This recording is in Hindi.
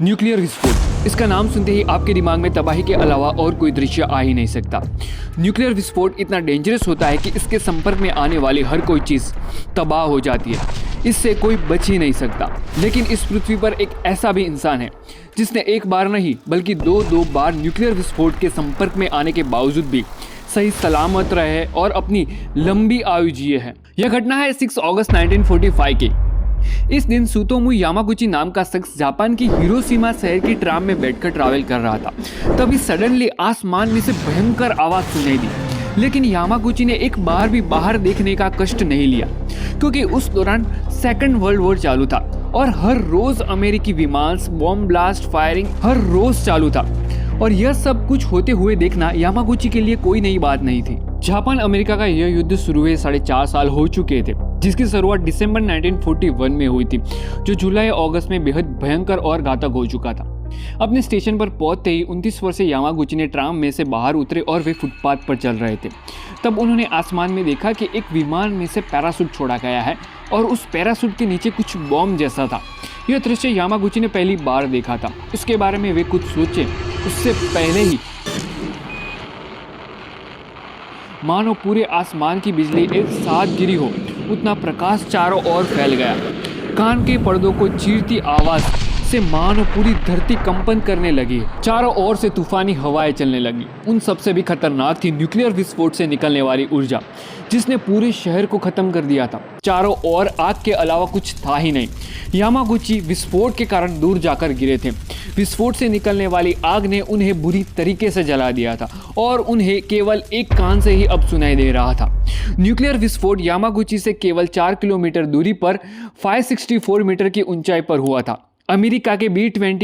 न्यूक्लियर विस्फोट, इसका नाम सुनते ही आपके दिमाग में तबाही के अलावा और कोई दृश्य आ ही नहीं सकता। न्यूक्लियर विस्फोट इतना डेंजरस होता है कि इसके संपर्क में आने वाली हर कोई चीज़ तबाह हो जाती है, इससे कोई बच ही नहीं सकता। लेकिन इस पृथ्वी पर एक ऐसा भी इंसान है जिसने एक बार नहीं बल्कि दो बार न्यूक्लियर विस्फोट के संपर्क में आने के बावजूद भी सही सलामत रहे और अपनी लंबी आयु जिए है। यह घटना है 6 अगस्त 1945 की। इस दिन सुतोमू यामागुची नाम का शख्स जापान की हिरोशिमा शहर की ट्राम में बैठकर ट्रैवल कर रहा था। तभी सडनली आसमान में से भयंकर आवाज सुनाई दी, लेकिन यामागुची ने एक बार भी बाहर देखने का कष्ट नहीं लिया, क्योंकि उस दौरान सेकंड वर्ल्ड वॉर चालू था और हर रोज अमेरिकी विमान बॉम्ब ब्लास्ट फायरिंग हर रोज चालू था और यह सब कुछ होते हुए देखना यामागुची के लिए कोई नई बात नहीं थी। जापान अमेरिका का यह युद्ध शुरू हुए 4.5 साल हो चुके थे, जिसकी शुरुआत दिसंबर 1941 में हुई थी, जो जुलाई अगस्त में बेहद भयंकर और घातक हो चुका था। अपने स्टेशन पर पहुंचते ही 29 वर्षीय यामागुची ने ट्राम में से बाहर उतरे और वे फुटपाथ पर चल रहे थे। तब उन्होंने आसमान में देखा कि एक विमान में से पैराशूट छोड़ा गया है और उस पैराशूट के नीचे कुछ बॉम्ब जैसा था। यह दृश्य यामागुची ने पहली बार देखा था। इसके बारे में वे कुछ सोचे उससे पहले ही मानो पूरे आसमान की बिजली एक साथ गिरी हो, उतना प्रकाश चारों ओर फैल गया। कान के पर्दों को चीरती आवाज से मानो पूरी धरती कंपन करने लगी। चारों ओर से तूफानी हवाएं चलने लगी। उन सबसे भी खतरनाक थी न्यूक्लियर विस्फोट से निकलने वाली ऊर्जा, जिसने पूरे शहर को खत्म कर दिया था। चारों ओर आग के अलावा कुछ था ही नहीं। यामागुची विस्फोट के कारण दूर जाकर गिरे थे। विस्फोट से निकलने वाली आग ने उन्हें बुरी तरीके से जला दिया था और उन्हें केवल एक कान से ही अब सुनाई दे रहा था। न्यूक्लियर विस्फोट यामागुची से केवल 4 किलोमीटर दूरी पर 564 मीटर की ऊंचाई पर हुआ था। अमेरिका के B-20